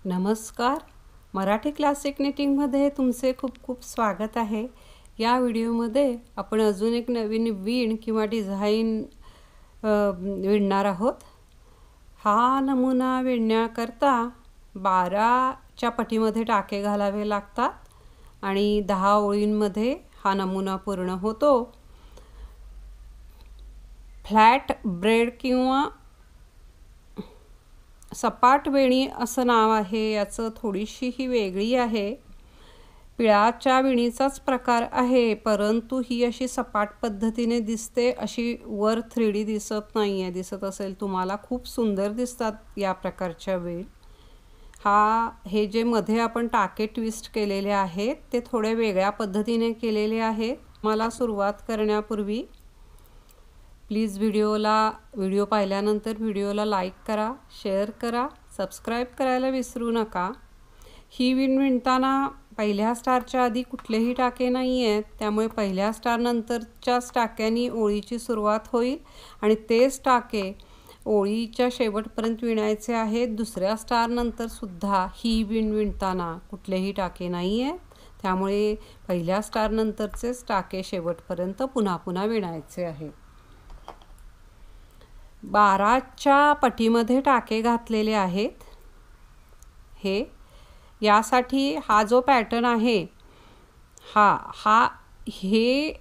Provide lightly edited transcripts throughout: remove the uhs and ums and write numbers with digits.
नमस्कार. मराठी क्लासिक निटिंगमध्ये तुमचे खूप खूप स्वागत आहे. या व्हिडिओमध्ये आपण अजून एक नवीन वीण किंवा डिझाईन विणणार आहोत. हा नमुना विणण्याकरता 12च्या पटीमध्ये टाके घालावे लागतात आणि 10 ओळींमध्ये हा नमुना पूर्ण होतो. फ्लॅट ब्रेड किंवा सपाट वेणी असं नाव आहे. याचं थोडीशी ही वेगळी आहे. पिळाच्या विणीचाच प्रकार आहे, परंतु ही अशी सपाट पद्धतीने दिसते. अशी वर 3D दिसत नाही आहे. दिसत असेल तुम्हाला, खूप सुंदर दिसतात या प्रकारच्या वेण. हे जे मध्ये आपण टाके ट्विस्ट केलेले आहेत ते थोडे वेगळ्या पद्धतीने केलेले आहेत. मला सुरुवात करण्यापूर्वी प्लीज व्हिडिओ पाहिल्यानंतर व्हिडिओला लाईक करा, शेअर करा, सबस्क्राईब करायला विसरू नका. ही विण विणताना पहिल्या स्टारच्या आधी कुठलेही टाके नाही आहेत, त्यामुळे पहिल्या स्टारनंतरच्याच टाक्यांनी ओळीची सुरुवात होईल आणि तेच टाके ओळीच्या शेवटपर्यंत विणायचे आहेत. दुसऱ्या स्टारनंतरसुद्धा ही विण विणताना कुठलेही टाके नाही आहेत, त्यामुळे पहिल्या स्टारनंतरचेच टाके शेवटपर्यंत पुन्हा पुन्हा विणायचे आहेत. 12च्या पटीमध्ये टाके घातलेले आहेत. यासाठी हा जो पॅटर्न आहे हे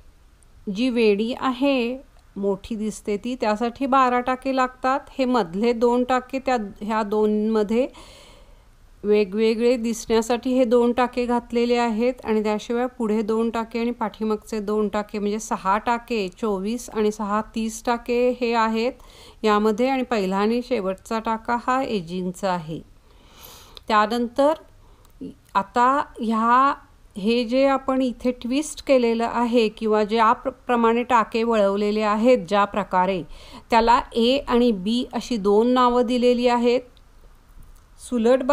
जी वेणी आहे मोठी दिसते ती, त्यासाठी 12 टाके लागतात. हे मधले 2 टाके ह्या दोनमध्ये वेगवेगळे दिसण्यासाठी हे 2 टाके घातलेले आहेत आणि त्याशिवाय पुढे 2 टाके आणि पाठीमागचे 2 टाके म्हणजे 6 टाके, 24 आणि 6 30 टाके हे आहेत यामध्ये. आणि पहिला आणि शेवटचा टाका हा एजिंगचा आहे. त्यानंतर आता हे जे आपण इथे ट्विस्ट केलेलं आहे किंवा ज्याप्रमाणे टाके वळवलेले आहेत ज्या प्रकारे, त्याला ए आणि बी अशी 2 नावं दिलेली आहेत. सुलट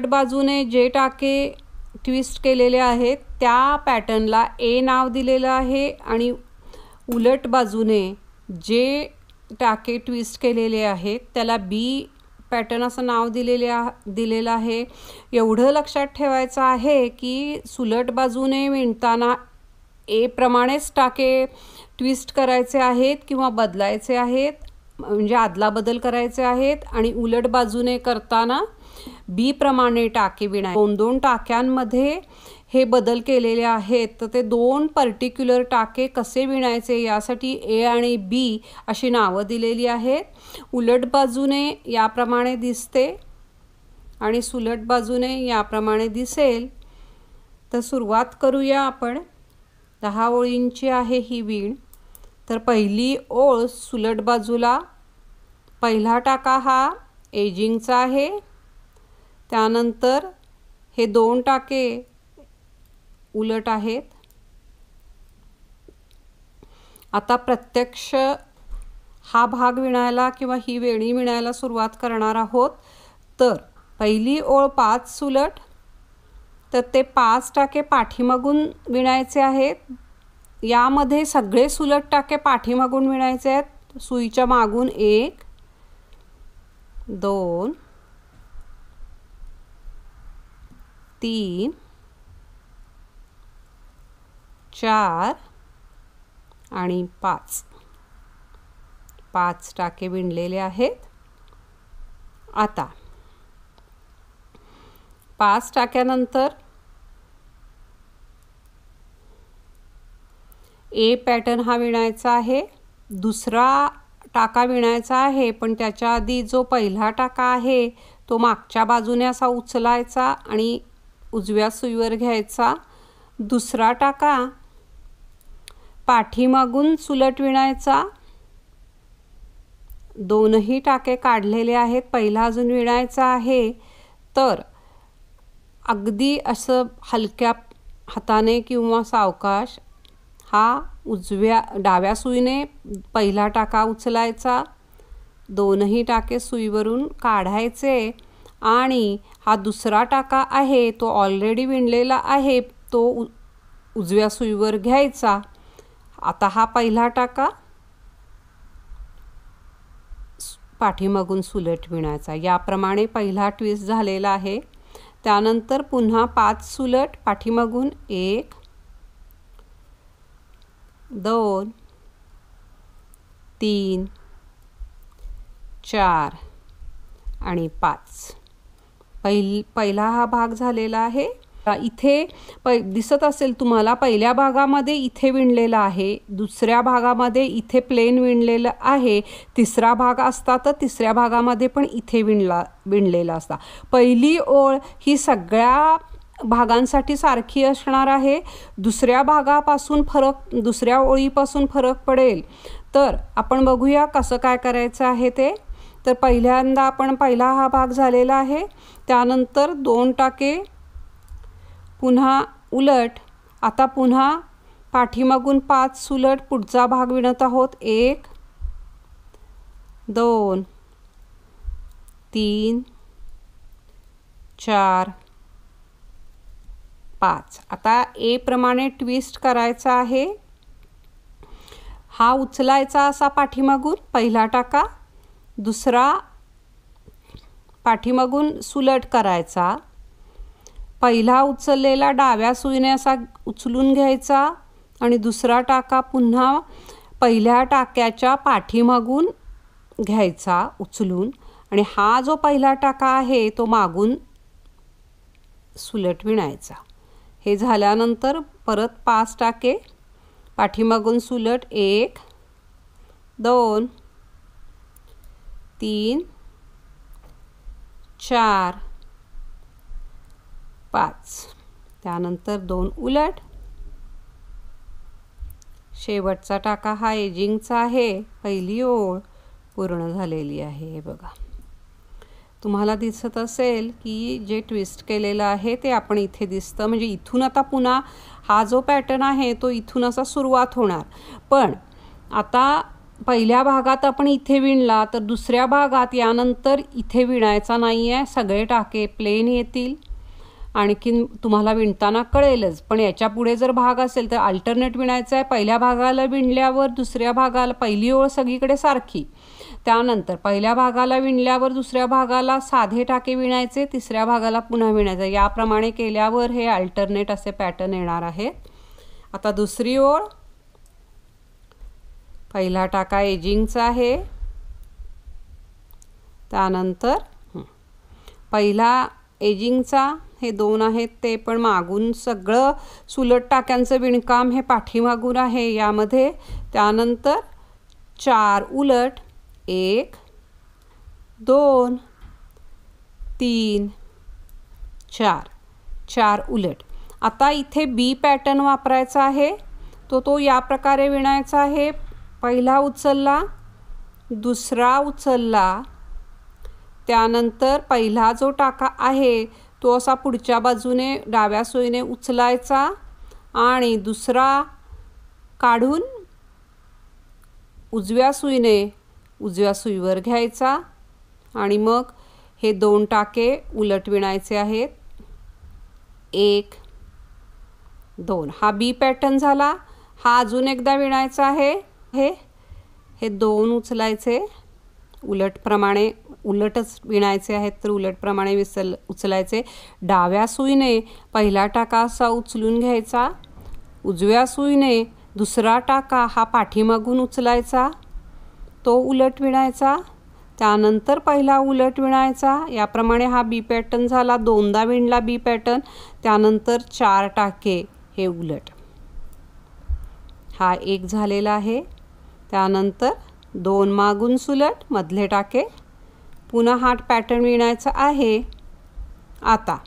बाजूने जे टाके ट्विस्ट केलेले आहेत त्या पॅटर्नला ए नाव दिलेलं आहे आणि उलट बाजूने जे टाके ट्विस्ट केलेले आहेत त्याला बी पॅटर्न असं नाव दिलेलं आहे. एवढं लक्षात ठेवायचं आहे की सुलट बाजूने विणताना ए प्रमाणेच टाके ट्विस्ट करायचे आहेत किंवा बदलायचे आहेत, म्हणजे आदलाबदल करायचे आहेत. आणि उलट बाजूने करताना बी प्रमाणे टाके विणायचे. 2 टाक्यांमध्ये हे बदल केलेले आहेत. तर ते 2 पर्टिक्युलर टाके कसे विणायचे यासाठी ए आणि बी अशी नावं दिलेली आहेत. उलट बाजूने याप्रमाणे दिसते आणि सुलट बाजूने याप्रमाणे दिसेल. तर सुरुवात करूया आपण. 10 ओळींची आहे ही विण. तर पहिली ओळ सुलट बाजूला, पहिला टाका हा एजिंगचा आहे. त्यानंतर हे 2 टाके उलट आहेत. आता प्रत्यक्ष हा भाग विणायला किंवा ही वेणी विणायला सुरुवात करणार आहोत. तर पहिली ओळ 5 सुलट, तर ते 5 टाके पाठीमागून विणायचे आहेत. यामध्ये सगळे सुलट टाके पाठीमागून विणायचे आहेत. सुईच्या मागून 1 2 3 4 आणि 5 टाके विणलेले आहेत. आता 5 टाक्यानंतर ए पॅटर्न हा विणायचा आहे. दुसरा टाका विणायचा आहे, पण त्याच्या आधी जो पहिला टाका आहे तो मागच्या बाजूने असा उचलायचा आणि उजव्या सुईवर घ्यायचा. दुसरा टाका पाठीमागून सुलट विणायचा. 2ही टाके काढलेले आहेत. पहिला अजून विणायचा आहे. तर अगदी असं हलक्या हाताने किंवा सावकाश डाव्या सुईने पहिला टाका उचलायचा. 2ही टाके सुईवरून काढायचे आणि हा दुसरा टाका आहे तो ऑलरेडी विणलेला आहे, तो उजव्या सुईवर घ्यायचा. आता हा पहिला टाका पाठीमागून सुलट विणायचा. याप्रमाणे पहिला ट्विस्ट झालेला आहे. त्यानंतर पुन्हा 5 सुलट पाठीमागून 1 2 3 4 आणि 5. पहिला हा भाग झालेला आहे. इथे दिसत असेल तुम्हाला, पहिल्या भागामध्ये इथे विणलेला आहे, दुसऱ्या भागामध्ये इथे प्लेन विणलेलं आहे, तिसरा भाग असता तर तिसऱ्या भागामध्ये पण इथे विणलेला असता. पहिली ओळ ही सगळ्या भागांसाठी सारखी असणार आहे. दुसऱ्या ओळीपासून फरक पडेल. तर आपण बघूया कसं काय करायचं आहे ते. तर पहिल्यांदा पहिला हा भाग झालेला आहे. त्यानंतर 2 टाके पुन्हा उलट. आता पुन्हा पाठीमागून 5 सुलट पुढचा भाग विणत आहोत. 1 2 3 4 5. आता ए प्रमाणे ट्विस्ट करायचा आहे. हा उचलायचा असा पाठीमागून पहिला टाका, दुसरा पाठीमागून सुलट करायचा. पहिला उचललेला डाव्या सुईने असा उचलून घ्यायचा आणि दुसरा टाका पुन्हा पहिल्या टाक्याच्या पाठीमागून घ्यायचा उचलून, आणि हा जो पहिला टाका आहे तो मागून सुलट विणायचा. हे झाल्यानंतर परत 5 टाके पाठीमागून सुलट. 1 2 3 4 5. त्यानंतर 2 उलट. शेवटचा टाका हा एजिंगचा आहे. पहिली ओळ पूर्ण झालेली आहे. हे बघा, तुम्हाला दिसत असेल की जे ट्विस्ट केलेलं आहे ते आपण इथे दिसतं. म्हणजे इथून आता पुन्हा हा जो पॅटर्न आहे तो इथून असा सुरुवात होणार. पण आता पहिल्या भागात आपण इथे विणला तर दुसऱ्या भागात यानंतर इथे विणायचा नाही आहे. सगळे टाके प्लेन येतील. आणखीन तुम्हाला विणताना कळेलच. पण याच्या पुढे जर भाग असेल तर अल्टरनेट विणायचं आहे. पहिल्या भागाला विणल्यावर दुसऱ्या भागाला पहिली ओळ सगळीकडे सारखी. त्यानंतर पहिल्या भागाला विणल्यावर दुसऱ्या भागाला साधे टाके विणायचे, तिसऱ्या भागाला पुन्हा विणायचं. याप्रमाणे केल्यावर हे अल्टरनेट असे पॅटर्न येणार आहेत. आता दुसरी ओळ. पहिला टाका एजिंगचा आहे. त्यानंतर पहिला एजिंगचा, हे 2 आहेत ते पण मागून सगळं सुलट टाक्यांचं विणकाम हे पाठीमागून आहे यामध्ये. त्यानंतर 4 उलट. 1 2 3 4 उलट. आता इथे बी पॅटर्न वापरायचा आहे. तो या प्रकारे विणायचा आहे. पहिला उचलला, दुसरा उचलला, त्यानंतर पहिला जो टाका आहे तो असा पुढच्या बाजूने डाव्या सुईने उचलायचा आणि दुसरा काढून उजव्या सुईवर घ्यायचा आणि मग हे 2 टाके उलट विणायचे आहेत. 1 2. हा बी पॅटर्न झाला. हा अजून एकदा विणायचा आहे. हे 2 उचलायचे, उलटच विणायचे आहेत तर उलटप्रमाणे उचलायचे. डाव्या सुईने पहिला टाका असा उचलून घ्यायचा, उजव्या सुईने दुसरा टाका हा पाठीमागून उचलायचा, तो उलट विणायचा. त्यानंतर पहिला उलट विणायचा. याप्रमाणे हा बी पॅटर्न झाला. 2दा विणला बी पॅटर्न. त्यानंतर 4 टाके हे उलट. हा एक झालेला आहे. त्यानंतर 2 मागून सुलट, मधले टाके, पुन्हा हा पॅटर्न विणायचा आहे. आता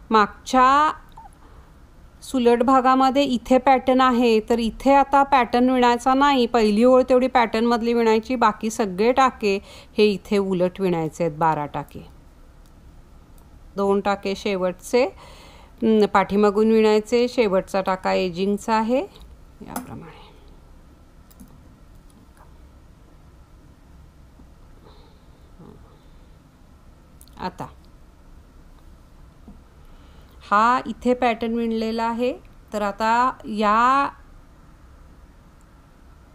मागच्या सुलट भागामध्ये इथे पॅटर्न आहे तर इथे आता पॅटर्न विणायचा नाही. पहिली ओळ तेवढी पॅटर्नमधली विणायची, बाकी सगळे टाके हे इथे उलट विणायचे आहेत. 12 टाके. 2 टाके शेवटचे पाठीमागून विणायचे. शेवटचा टाका एजिंगचा आहे. याप्रमाणे आता हा इथे पॅटर्न विणलेला आहे. तर आता या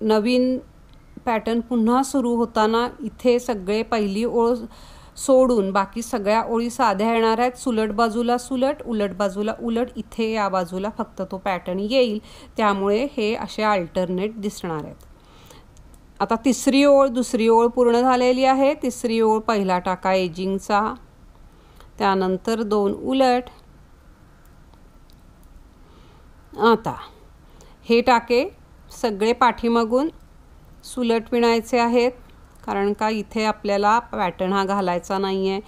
नवीन पॅटर्न पुन्हा सुरू होताना इथे सगळे पहिली ओळ सोडून बाकी सगळ्या ओळी साध्या येणार आहेत. सुलट बाजूला सुलट, उलट बाजूला उलट, इथे या बाजूला फक्त तो पॅटर्न येईल. त्यामुळे हे असे अल्टरनेट दिसणार आहेत. आता तिसरी ओळ, दुसरी ओळ पूर्ण झालेली आहे. तिसरी ओळ पहिला टाका एजिंगचा, त्यानंतर 2 उलट. आता हे टाके सगळे पाठीमागून सुलट विणायचे आहेत, कारण का इथे आपल्याला पॅटर्न हा घालायचा नाही आहे.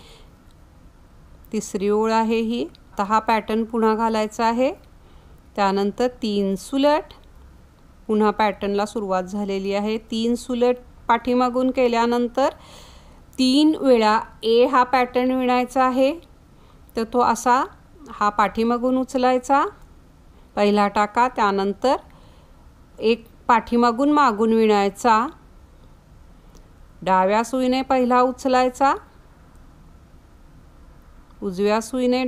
तिसरी ओळ आहे ही. आता हा पॅटर्न पुन्हा घालायचा आहे. त्यानंतर 3 सुलट, पुन्हा पॅटर्नला सुरुवात झालेली आहे. 3 सुलट पाठीमागून केल्यानंतर 3 वेळा ए हा पॅटर्न विणायचा आहे. तर तो असा हा पाठीमागून उचलायचा पहिला टाका, त्यानंतर एक पाठीमागून मागून विणायचा, डाव्या सुईने पहिला उचलायचा, उजव्या सुईने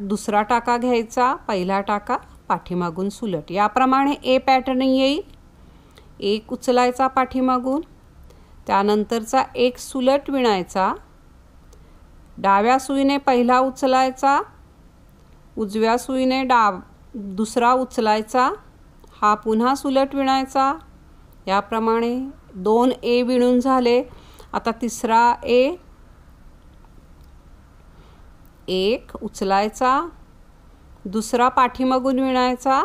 दुसरा टाका घ्यायचा, पहिला टाका पाठीमागून सुलट. याप्रमाणे ए पॅटर्न येईल. एक उचलायचा पाठीमागून, त्यानंतरचा एक सुलट विणायचा, डाव्या सुईने पहिला उचलायचा, उजव्या सुईने दुसरा उचलायचा, हा पुन्हा सुलट विणायचा. याप्रमाणे 2 ए विणून झाले. आता तिसरा ए, एक उचलायचा, दुसरा पाठीमागून विणायचा,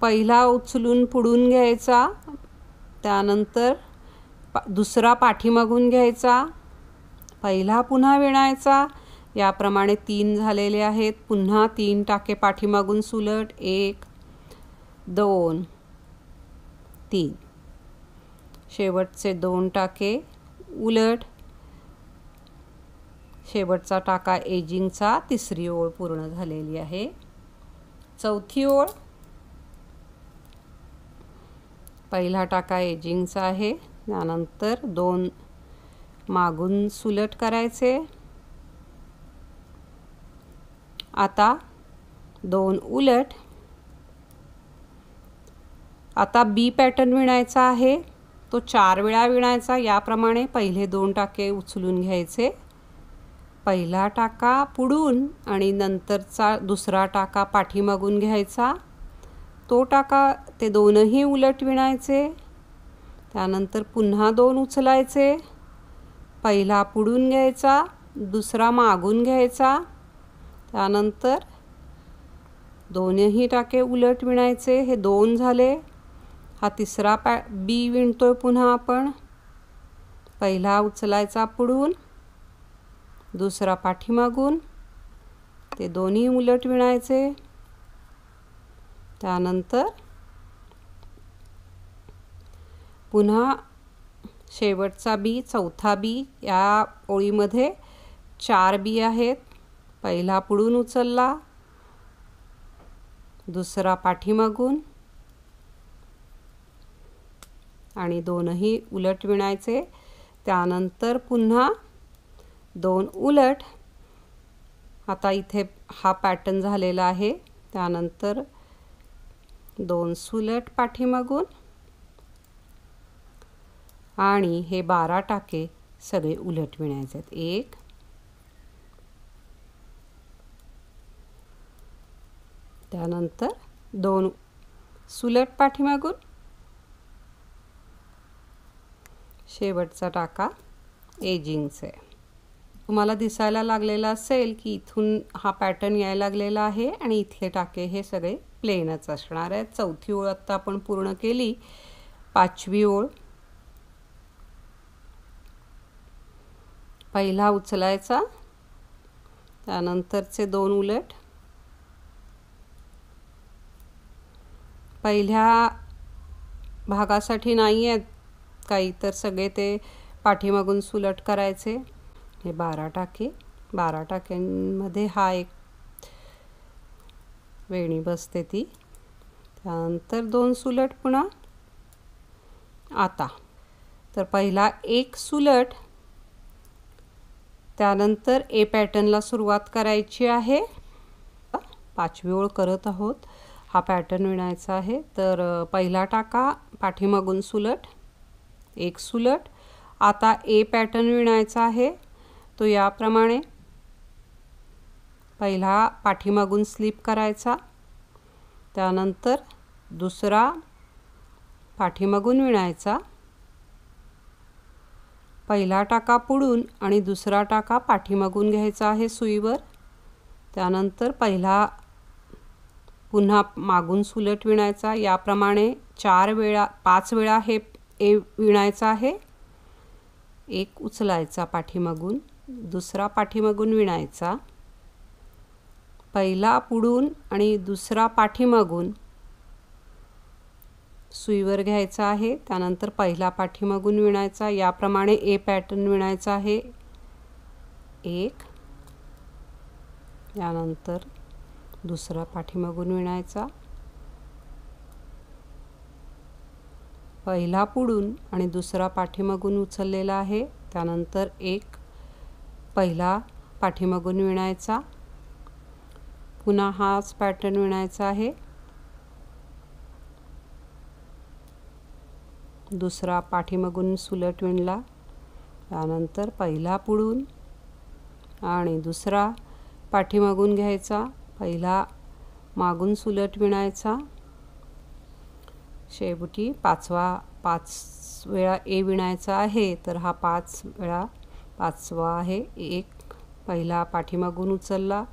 पहिला उचलून पुढून घ्यायचा, त्यानंतर दुसरा पाठीमागून घ्यायचा, पहिला पुन्हा विणायचा. याप्रमाणे 3 झालेले आहेत. पुन्हा 3 टाके पाठीमागून सुलट, 1 2 3. शेवटचे 2 टाके उलट, शेवटचा टाका एजिंगचा. तिसरी ओळ पूर्ण झालेली आहे. चौथी ओळ, पहिला टाका एजिंगचा आहे, त्यानंतर 2 मागून सुलट करायचे. आता 2 उलट. आता बी पॅटर्न विणायचा आहे. तो 4 वेळा विणायचा. याप्रमाणे पहिले 2 टाके उचलून घ्यायचे, पहिला टाका पुढून आणि नंतरचा दुसरा टाका पाठीमागून घ्यायचा, तो टाका ते दोनही उलट विणायचे. त्यानंतर पुन्हा 2 उचलायचे, पहिला पुढून घ्यायचा, दुसरा मागून घ्यायचा, त्यानंतर दोन्ही टाके उलट विणायचे. हे 2 झाले. हा तिसरा बी विणतोय पुन्हा आपण. पहिला उचलायचा पुढून, दुसरा पाठीमागून, ते दोन्ही उलट विणायचे. त्यानंतर पुन्हा शेवटचा बी, चौथा बी. या ओळीमध्ये 4 बी आहेत. पहिला पुढून उचलला, दुसरा पाठीमागून आणि दोनही उलट विणायचे. त्यानंतर पुन्हा 2 उलट. आता इथे हा पॅटर्न झालेला आहे. त्यानंतर 2 सुलट पाठीमागून आणि हे 12 टाके सगळे उलट विणायचे आहेत. 1 त्यानंतर 2 सुलट पाठीमागून, शेवटचा टाका एजिंगचे. तुम्हाला दिसायला लागलेला असेल की इथून हा पॅटर्न यायला लागलेला आहे आणि इथले टाके हे सगळे प्लेनच असणार आहेत. चौथी ओळ आता आपण पूर्ण केली. 5वी ओळ, पहिला उचलायचा, त्यानंतरचे 2 उलट, पहिल्या भागासाठी नाही आहेत काही, तर सगळे ते पाठीमागून सुलट करायचे. हे 12 टाके, 12 टाक्यांमध्ये हा एक वेणी बसते ती. त्यानंतर 2 सुलट पुन्हा. आता तर पहिला 1 सुलट, त्यानंतर ए पॅटर्नला सुरुवात करायची आहे. 5वी ओळ करत आहोत. हा पॅटर्न विणायचा आहे. तर पहिला टाका पाठीमागून सुलट, एक सुलट. आता ए पॅटर्न विणायचा आहे. तो याप्रमाणे पहिला पाठीमागून स्लिप करायचा, त्यानंतर दुसरा पाठीमागून विणायचा, पहिला टाका पुढून आणि दुसरा टाका पाठीमागून घ्यायचा आहे सुईवर, त्यानंतर पहिला पुन्हा मागून सुलट विणायचा. याप्रमाणे 5 वेळा हे ए विणायचा आहे. एक उचलायचा पाठीमागून, दुसरा पाठीमागून विणायचा, पहिला पुढून आणि दुसरा पाठीमागून सुईवर घ्यायचा आहे, त्यानंतर पहिला पाठीमागून विणायचा. याप्रमाणे ए पॅटर्न विणायचा आहे. एक, यानंतर दुसरा पाठीमागून विणायचा, पहिला पुढून आणि दुसरा पाठीमागून उचललेला आहे, त्यानंतर एक पहिला पाठीमागून विणायचा, पुन्हा हाच पॅटर्न विणायचा आहे, दुसरा पाठीमागून सुलट विणला, त्यानंतर पहिला पुढून आणि दुसरा पाठीमागून घ्यायचा, पहिला मागून सुलट विणायचा, शेवटी 5 वेळा ए विणायचा आहे. तर हा 5 वेळा 5वा आहे. एक पहिला पाठीमागून उचलला,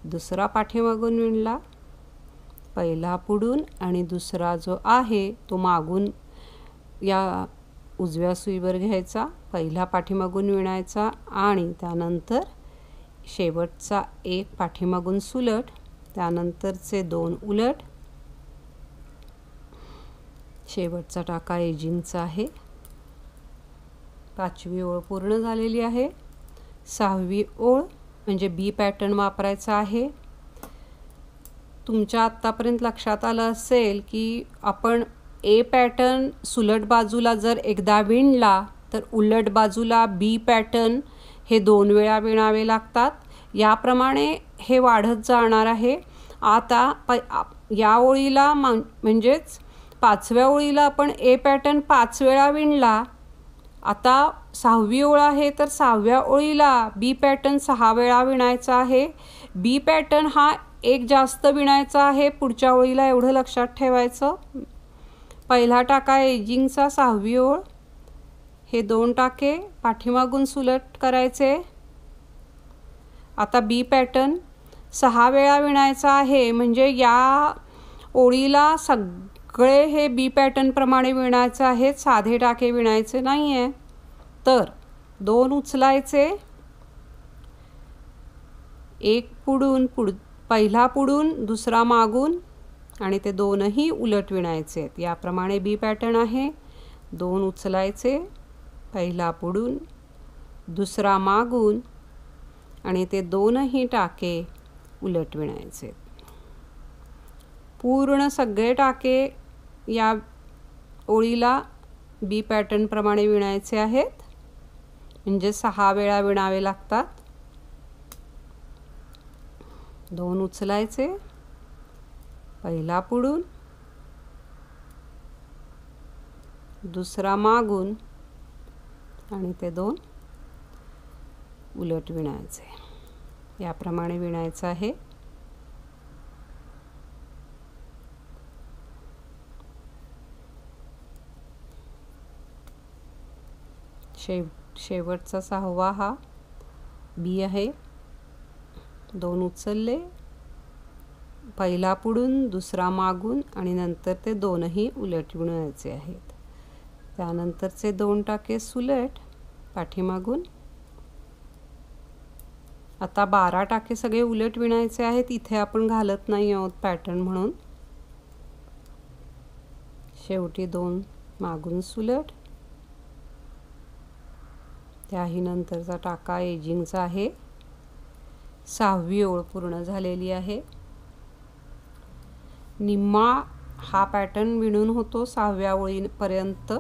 दुसरा पाठीमागून विणला, पहिला पुढून आणि दुसरा जो आहे तो मागून या उजव्या सुईवर घ्यायचा, पहिला पाठीमागून विणायचा आणि त्यानंतर शेवटचा एक पाठीमागून सुलट, त्यानंतरचे 2 उलट, शेवटचा टाका एजिंगचा आहे. 5वी ओळ पूर्ण झालेली आहे. 6वी ओळ म्हणजे बी पॅटर्न वापरायचा आहे. तुमच्या आत्तापर्यंत लक्षात आलं असेल की आपण ए पॅटर्न सुलट बाजूला जर एकदा विणला तर उलट बाजूला बी पॅटर्न हे 2 वेळा विणावे लागतात. याप्रमाणे हे वाढत जाणार आहे. आता या ओळीला म्हणजेच 5व्या ओळीला आपण ए पॅटर्न 5 वेळा विणला. आता 6वी ओळ आहे तर 6व्या ओळीला बी पॅटर्न 6 वेळा विणायचा आहे. बी पॅटर्न हा एक जास्त विणायचा आहे पुढच्या ओळीला, एवढं लक्षात ठेवायचं. पहिला टाका एजिंगचा 6वी ओळ, हे 2 टाके पाठीमागून सुलट करायचे. आता बी पॅटर्न 6 वेळा विणायचा आहे, म्हणजे या ओळीला सगळे हे बी पॅटर्न प्रमाणे विणायचं आहे, साधे टाके विणायचे नाही आहे. तर 2 उचलायचे, एक पुढून पहिला पुढून दुसरा मागून आणि ते 2ही उलट विणायचे. याप्रमाणे बी पॅटर्न आहे. 2 उचलायचे, पहिला पुढून दुसरा मागून आणि ते 2ही टाके उलट विणायचे. पूर्ण सगळे टाके या ओळीला बी पॅटर्न प्रमाणे विणायचे आहेत, म्हणजे 6 वेळा विणावे लागतात. 2 उचलायचे, पहिला पुढून दुसरा मागून आणि ते 2 उलट विणायचे. याप्रमाणे विणायचं आहे. शेवटचा 6वा हा बी आहे. 2 उचलले, पहिला पुढून दुसरा मागून आणि नंतर ते 2ही उलट विणायचे आहेत. त्यानंतरचे 2 टाके सुलट पाठीमागून. आता 12 टाके सगळे उलट विणायचे आहेत. इथे आपण घालत नाही आहोत पॅटर्न म्हणून. शेवटी 2 मागून सुलट, त्याही नंतरचा टाका एजिंगचा आहे. 6वी ओळ पूर्ण झालेली आहे. निम्मा हा पॅटर्न विणून होतो 6व्या ओळीपर्यंत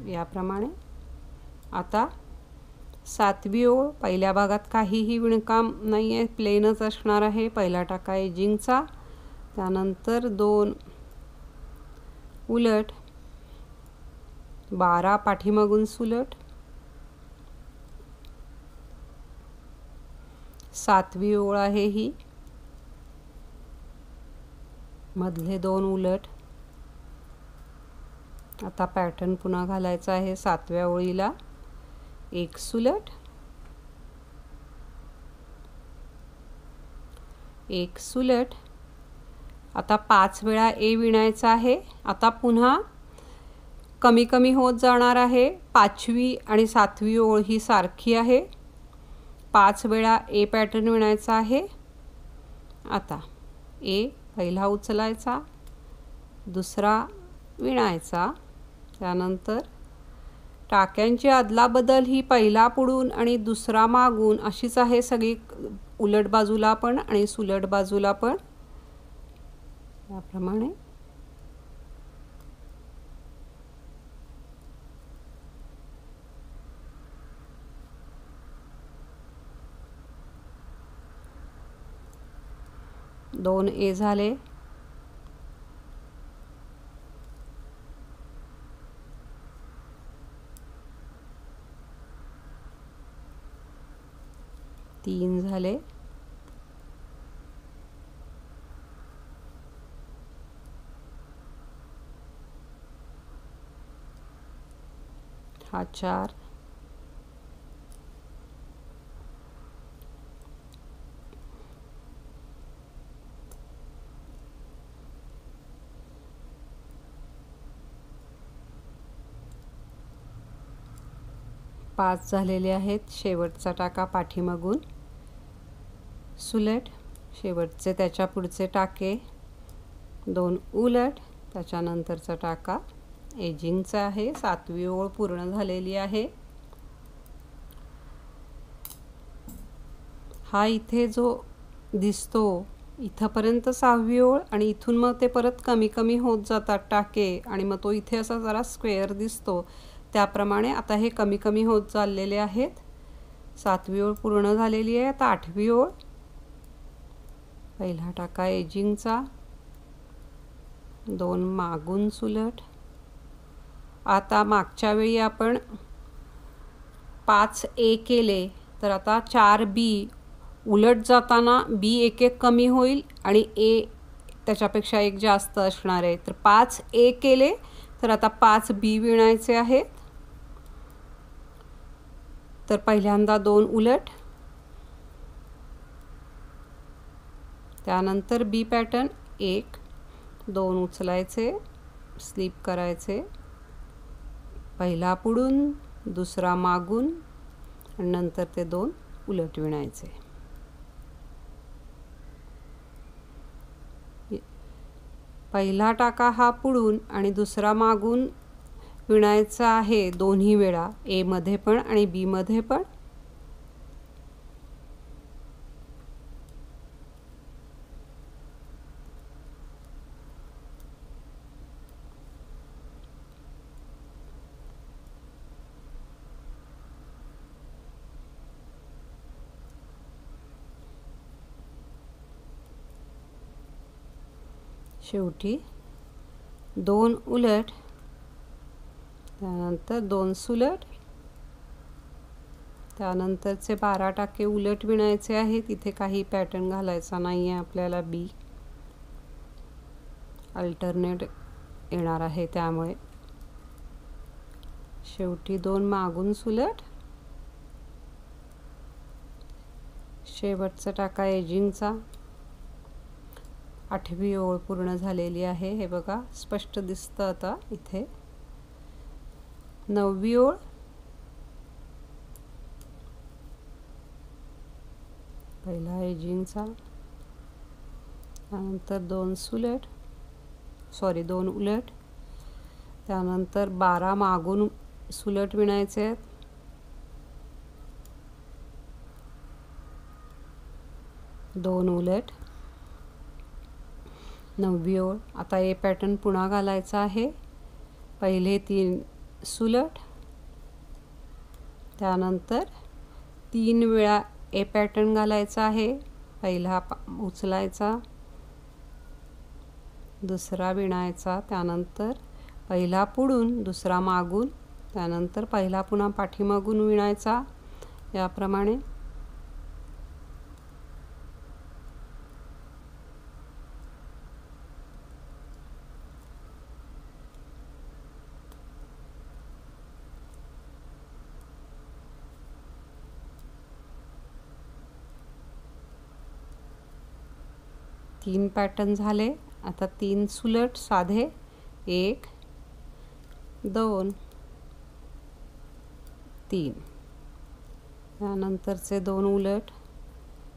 याप्रमाणे. आता 7वी ओळ, पहिल्या भागात काहीही विणकाम नाही आहे, प्लेनच असणार आहे. पहिला टाका एजिंगचा, त्यानंतर 2 उलट, 12 पाठीमागून सुलट, 7वी ओळ आहे ही, मधले 2 उलट. आता पॅटर्न पुन्हा घालायचा आहे 7व्या ओळीला. 1 सुलट, 1 सुलट. आता 5 वेळा ए विणायचा आहे. आता पुन्हा कमी कमी होत जाणार आहे. 5वी आणि 7वी ओळ ही सारखी आहे. 5 वेळा ए पॅटर्न विणायचा आहे. आता ए पहिला उचलायचा, दुसरा विणायचा, त्यानंतर टाक्यांची अदलाबदल ही पहिला पुढून आणि दुसरा मागून अशीच आहे सगळी, उलट बाजूला पण आणि सुलट बाजूला पण याप्रमाणे. दोन ए झाले. तीन झाले. हा 4. पाच झालेले आहेत. शेवटचा टाका पाठीमागून सुलट, शेवटचे त्याच्या पुढचे टाके 2 उलट, त्याच्यानंतरचा टाका एजिंगचा आहे. 7वी ओळ पूर्ण झालेली आहे. हा इथे जो दिसतो इथपर्यंत 6वी ओळ आणि इथून मग ते परत कमी कमी होत जातात टाके आणि मग तो इथे असा जरा स्क्वेअर दिसतो. त्याप्रमाणे आता हे कमी कमी होत चाललेले आहेत. 7वी ओळ पूर्ण झालेली आहे. आता 8वी ओळ. पहिला टाका एजिंगचा, 2 मागून सुलट. आता मागच्या वेळी आपण 5 ए केले तर आता 4 बी उलट जाताना बी एक एक कमी होईल आणि ए त्याच्यापेक्षा एक जास्त असणार आहे. तर 5 ए केले तर आता 5 बी विणायचे आहेत. तर पहिल्यांदा 2 उलट, त्यानंतर बी पॅटर्न 1, 2 उचलायचे, स्लिप करायचे, पहिला पुढून, दुसरा मागून आणि नंतर ते 2 उलट विणायचे. पहिला टाका हा पुढून आणि दुसरा मागून विणायचा आहे दोन्ही वेळा, ए मध्ये पण आणि बी मध्ये पण. शेवटी 2 उलट, त्यानंतर 2 सुलट, त्यानंतरचे 12 टाके उलट विणायचे आहेत. इथे काही पॅटर्न घालायचा नाही आहे आपल्याला, बी अल्टरनेट येणार आहे त्यामुळे. शेवटी 2 मागून सुलट, शेवटचा टाका एजिंगचा. 8वी ओळ पूर्ण झालेली आहे. हे बघा स्पष्ट दिसतं आता इथे. 9वी ओळ, पहिला एजिंगचा, त्यानंतर 2 सुलट, 2 उलट, त्यानंतर 12 मागून सुलट विणायचे आहेत. 2 उलट, 9वी ओळ. आता ए पॅटर्न पुन्हा घालायचा आहे. पहिले 3 सुलट, त्यानंतर 3 वेळा ए पॅटर्न घालायचा आहे. पहिला उचलायचा, दुसरा विणायचा, त्यानंतर पहिला पुढून दुसरा मागून, त्यानंतर पहिला पुन्हा पाठीमागून विणायचा याप्रमाणे। तीन पॅटर्न झाले। आता तीन सुलट साधे, 1 2 3, त्यानंतरचे 2 उलट,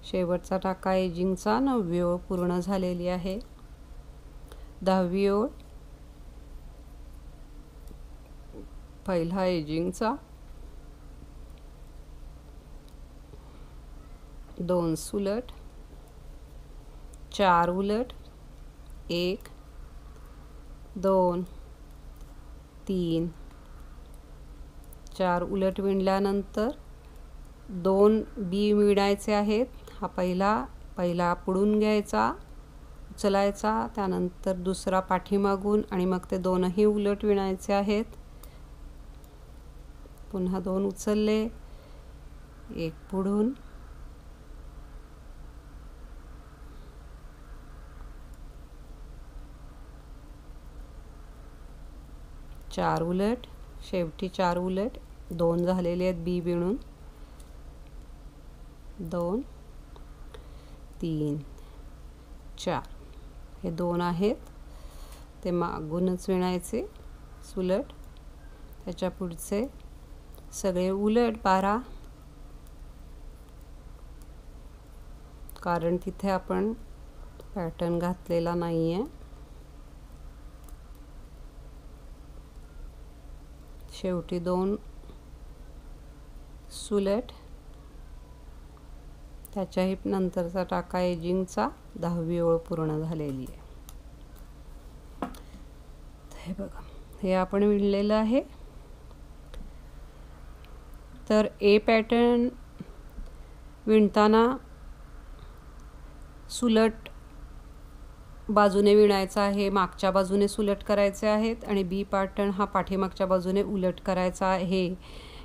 शेवटचा टाका एजिंगचा, 9वी ओळ पूर्ण झालेली आहे। 10वी ओळ पहिला एजिंगचा, 2 सुलट, 4 उलट, 1 2 3, 4 उलट विणल्यानंतर 2 बी विणायचे आहेत। हा पहिला पुढून घ्यायचा, उचलायचा, त्यानंतर दुसरा पाठीमागून आणि मग ते दोनही उलट विणायचे आहेत। पुन्हा 2 उचलले, 1 पुढून, 4 उलट, शेवटी 4 उलट, 2 झालेले आहेत बी विणून, 2 3 4, हे 2 आहेत ते मागूनच विणायचे सुलट, त्याच्या पुढचे सगळे उलट 12, कारण तिथे आपण पॅटर्न घातलेला नाहीये। शेवटी 2 सुलट, त्याच्याही नंतरचा टाका एजिंगचा, 10वी ओळ पूर्ण झालेली आहे। हे बघा, हे आपण विणलेलं आहे। तर ए पॅटर्न विणताना सुलट बाजूने विणायचा आहे, मागच्या बाजूने सुलट करायचे आहेत, आणि बी पॅटर्न हा पाठीमागच्या बाजूने उलट करायचा आहे।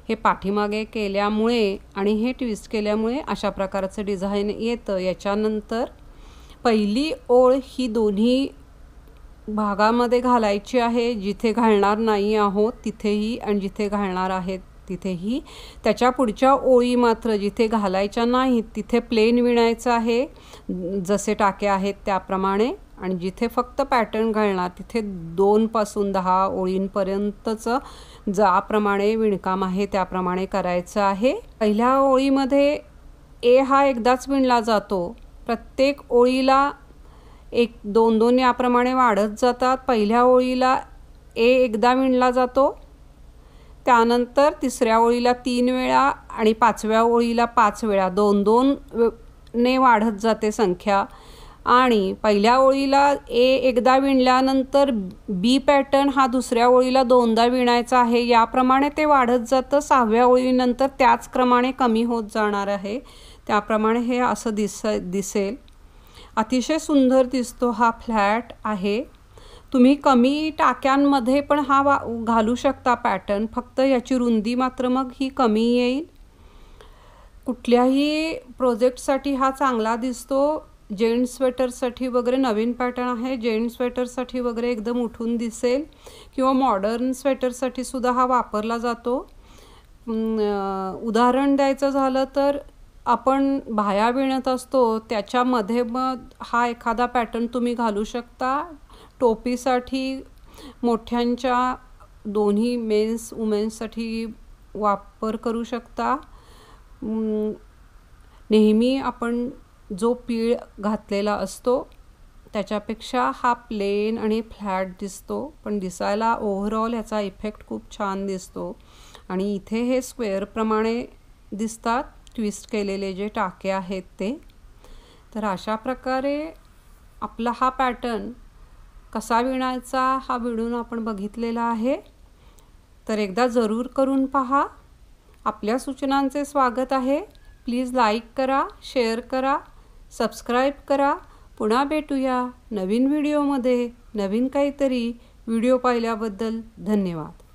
हे पाठीमागे केल्यामुळे आणि हे ट्विस्ट केल्यामुळे अशा प्रकारचं डिझाइन येतं। याच्यानंतर पहिली ओळ ही दोन्ही भागामध्ये घालायची आहे, जिथे घालणार नाही आहोत तिथेही आणि जिथे घालणार आहेत तिथेही। त्याच्या पुढच्या ओळी मात्र जिथे घालायच्या नाहीत तिथे प्लेन विणायचं आहे, जसे टाके आहेत त्याप्रमाणे, आणि जिथे फक्त पॅटर्न घालणार तिथे 2 पासून 10 ओळींपर्यंतचं ज्याप्रमाणे विणकाम आहे त्याप्रमाणे करायचं आहे। पहिल्या ओळीमध्ये ए हा एकदाच विणला जातो, प्रत्येक ओळीला 1 2 2 याप्रमाणे वाढत जातात। पहिल्या ओळीला ए एकदा विणला जातो, त्यानंतर तिसऱ्या ओळीला 3 वेळा आणि 5व्या ओळीला 5 वेळा, 2 2 ने वाढत जाते संख्या। आणि पहिल्या ओळीला ए एकदा विणल्यानंतर बी पॅटर्न हा दुसऱ्या ओळीला 2दा विणायचा आहे, याप्रमाणे ते वाढत जातं। 6व्या ओळीनंतर त्याच क्रमाने कमी होत जाणार आहे, त्याप्रमाणे हे असं दिसेल। अतिशय सुंदर दिसतो हा फ्लॅट आहे। तुम्ही कमी टाक्यांमध्ये पण हा घालू शकता पॅटर्न, फक्त याची रुंदी मात्र मग ही कमी येईल। कुठल्याही प्रोजेक्टसाठी हा चांगला दिसतो। जेंट्स स्वेटरसाठी वगैरे नवीन पॅटर्न आहे, जेंट्स स्वेटरसाठी वगैरे एकदम उठून दिसेल, किंवा मॉडर्न स्वेटरसाठी सुद्धा हा वापरला जातो। उदाहरण द्यायचं झालं तर आपण बाह्या विणत असतो, त्याच्यामध्ये मग हा एखादा पॅटर्न तुम्ही घालू शकता। टोपीसाठी, मोठ्यांच्या दोन्ही मेन्स वुमेन्ससाठी वापर करू शकता। नेहमी आपण जो पीळ घातलेला असतो त्याच्यापेक्षा हा प्लेन आणि फ्लॅट दिसतो, पण दिसायला ओव्हरऑल ह्याचा इफेक्ट खूप छान दिसतो। आणि इथे हे स्क्वेअर प्रमाणे दिसतात, ट्विस्ट केलेले जे टाके आहेत ते। तर अशा प्रकारे आपला हा पॅटर्न कसा विणायचा हा विणून आपण बघितलेला आहे। तर एकदा जरूर करून पहा। आपल्या सूचनांचे स्वागत आहे। प्लीज लाईक करा, शेअर करा, सबस्क्राईब करा। पुन्हा भेटूया नवीन व्हिडिओमध्ये नवीन काहीतरी व्हिडिओ पाहिल्याबद्दल धन्यवाद.